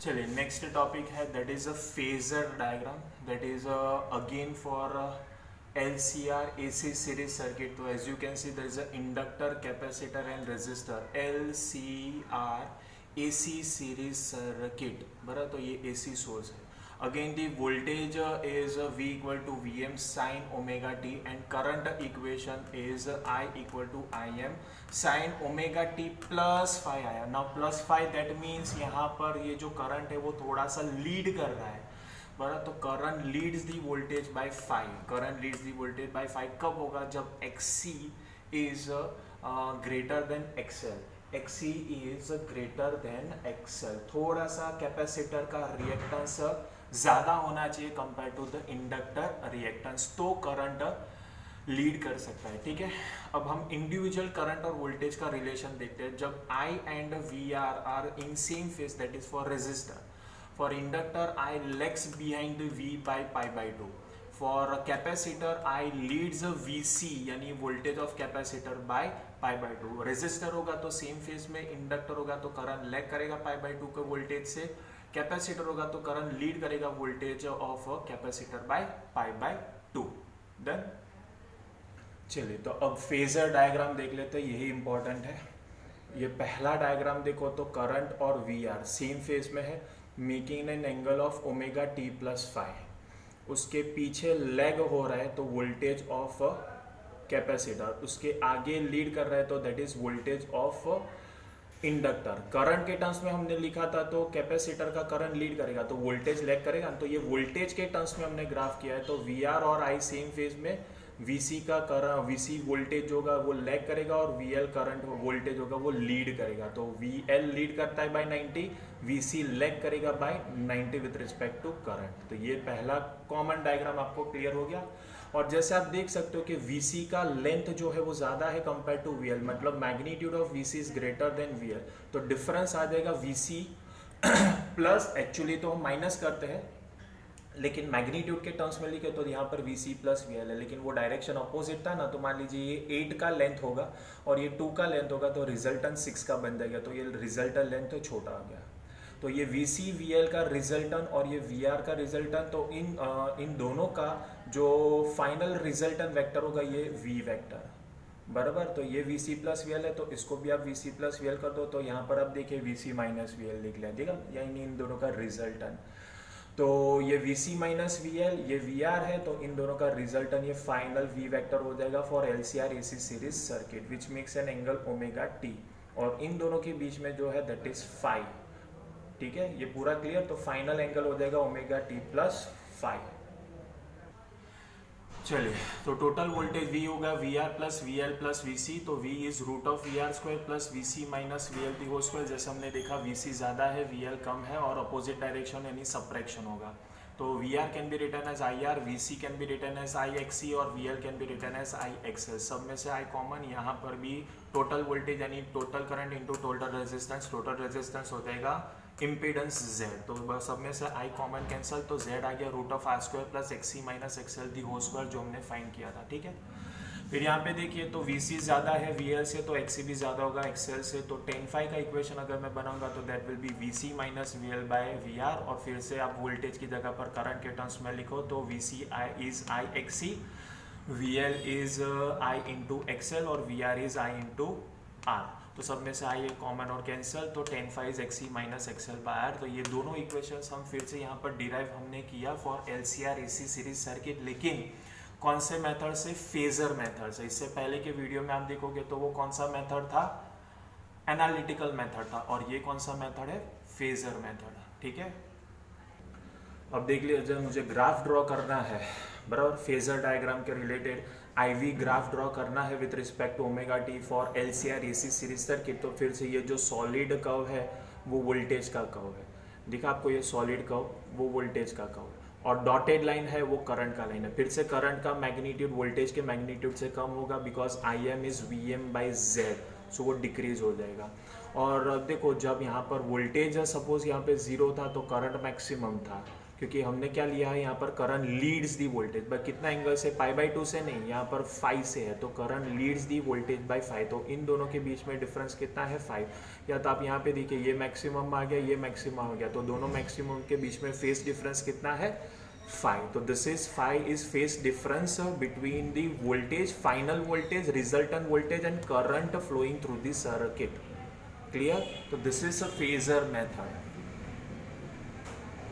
चलिए next topic है that is a phasor diagram that is again for L C R A C series circuit. तो as you can see there is a inductor capacitor and resistor L C R A C series circuit. बराबर, तो ये A C source है. Again the voltage is V equal to Vm sin omega t and current equation is I equal to Im sin omega t plus phi आया. Now plus phi that means यहाँ पर ये जो current है वो थोड़ा सा लीड कर रहा है. बराबर, तो current leads the voltage by phi. Current leads the voltage by phi कब होगा? जब XC is greater than XL. XC is greater than XL. थोड़ा सा कैपेसिटर का रिएक्टेंस ज़्यादा होना चाहिए compare to the inductor reactance, तो करंट लीड कर सकता है. ठीक है, अब हम इंडिविजुअल करंट और वोल्टेज का रिलेशन देखते हैं. जब I and VR are in same phase that is for resistor. For inductor I lags behind the V by pi by 2. For capacitor I leads VC यानी voltage of capacitor by pi by 2. Resistor होगा तो same phase में, inductor होगा तो current lag करेगा पाई by 2 के voltage से, capacitor होगा तो करंट लीड करेगा voltage of capacitor by pi by 2. Done. चलिए तो अब फेजर डायग्राम देख लेते हैं, यही इंपॉर्टेंट है. ये पहला डायग्राम देखो तो करंट और वी आर सेम फेज में है, making an angle of omega T plus five. उसके पीछे लैग हो रहा है तो वोल्टेज ऑफ कैपेसिटर, उसके आगे लीड कर रहा है तो that is voltage of inductor. Current के टर्म्स में हमने लिखा था तो कैपेसिटर का करंट लीड करेगा तो वोल्टेज लैग करेगा. तो ये वोल्टेज के टर्म्स में हमने ग्राफ किया है. तो वी आर और आई सेम फेज में, वीसी का करंट, वीसी वोल्टेज होगा वो लैग करेगा और वीएल करंट वोल्टेज होगा वो लीड करेगा. तो वीएल लीड करता है बाय 90, वीसी लैग करेगा by 90 with respect to current. तो ये पहला कॉमन डायग्राम आपको क्लियर हो गया. और जैसे आप देख सकते हो कि VC का लेंथ जो है वो ज़्यादा है कंपेयर टू VL, मतलब magnitude of VC is greater then VL. तो डिफरेंस आ जाएगा VC प्लस, एक्चुअली तो हम माइनस करते हैं लेकिन मैग्नीट्यूड के टर्म्स में लिखे तो यहाँ पर VC प्लस VL है, लेकिन वो डायरेक्शन अपोजिट था ना. तो मान लीजिए ये 8 का लेंथ होगा और ये 2 का लेंथ होगा तो रिजल्टेंट 6 का बन जाएगा. तो ये रिजल्टेंट लेंथ तो छोटा आ गया. तो ये VC VL का रिजल्टेंट और ये VR का रिजल्टेंट, तो इन दोनों का जो फाइनल रिजल्टेंट वेक्टर होगा ये V वेक्टर. बराबर, तो ये VC प्लस VL है तो इसको भी आप VC प्लस VL कर दो. तो यहाँ पर आप देखिए VC माइनस VL लिख लिया, ठीक है, यानी इन दोनों का रिजल्टेंट. तो ये VC माइनस VL, ये VR है, तो इन दोनों का रिजल्टेंट ये फाइनल V वेक्टर हो जाएगा for LCR AC series circuit which makes an angle omega T. और इन दोनों के बीच में जो है दैट इज फाई. ठीक है, ये पूरा क्लियर. तो फाइनल एंगल हो जाएगा ओमेगा टी प्लस फाइव. चलिए, तो टोटल वोल्टेज V होगा VR plus VL plus VC. तो V is root of VR square plus VC minus VL the whole square. जैसे हमने देखा VC ज़्यादा है VL कम है और अपोजिट डायरेक्शन यानी सब्ट्रैक्शन होगा. तो VR can be written as IR, VC can be written as IXC और VL can be written as IXL. सब में से I कॉमन. यहाँ पर भी टोटल वोल्टेज यानी total current into total resistance. Total resistance हो जाएगा इम्पीडेंस Z. तो बस सब में से I कॉमन कैंसल, तो Z आ गया root of R square plus XC minus XL the whole square जो हमने फाइंड किया था. ठीक है, फिर यहाँ पे देखिए तो VC ज़्यादा है VL से तो XC भी ज़्यादा होगा XL से. तो tan phi का इक्वेशन अगर मैं बनाऊंगा तो that will be VC minus VL by VR. और फिर से आप वोल्टेज की जगह पर करंट के टर्म्स में लिखो तो VC is IXC, VL is I into XL और VR is I into R. तो सब में से आई है कॉमन और कैंसल. तो tan phi is XC minus XL by R. तो ये दोनों इक्वेशंस हम फिर से यहाँ पर डिराइव हमने किया for LCR AC series circuit, लेकिन कौन से मेथड से? फेजर मेथड से. इससे पहले के वीडियो में आप देखोगे तो वो कौन सा मेथड था? एनालिटिकल मेथड था. और ये कौन सा मेथड है? Phasor method. ठीक है, अब देख लीजिए मुझे ग्राफ ड्रॉ करना है, बराबर, फेजर डायग्राम के रिलेटेड IV ग्राफ ड्रॉ करना है with respect to omega t for LCR AC series circuit. तो फिर से ये जो सॉलिड कर्व है वो वोल्टेज का कर्व है. देखा आपको, ये सॉलिड कर्व वो वोल्टेज का कर्व है और डॉटेड लाइन है वो करंट का लाइन है. फिर से करंट का मैग्नीट्यूड वोल्टेज के मैग्नीट्यूड से कम होगा because IM is VM by Z. सो वो डिक्रीज हो जाएगा. और देखो जब यहाँ पर वोल्टेज सपोज यहाँ पे 0 था तो करंट मैक्सिमम था, क्योंकि हमने क्या लिया है यहाँ पर current leads the voltage bye कितना एंगल से, π/2 से नहीं, यहाँ पर 5 से है, तो current leads the voltage bye 5, तो इन दोनों के बीच में डिफरेंस कितना है 5। या तो आप यहाँ पे देखिए ये मैक्सिमम आ गया, ये मैक्सिमम आ गया, तो दोनों मैक्सिमम के बीच में फेस डिफरेंस कितना है 5। तो this is 5 is phase difference between the voltage, final voltage, resultant voltage and current flowing through the circuit. Clear? तो this is a phasor method.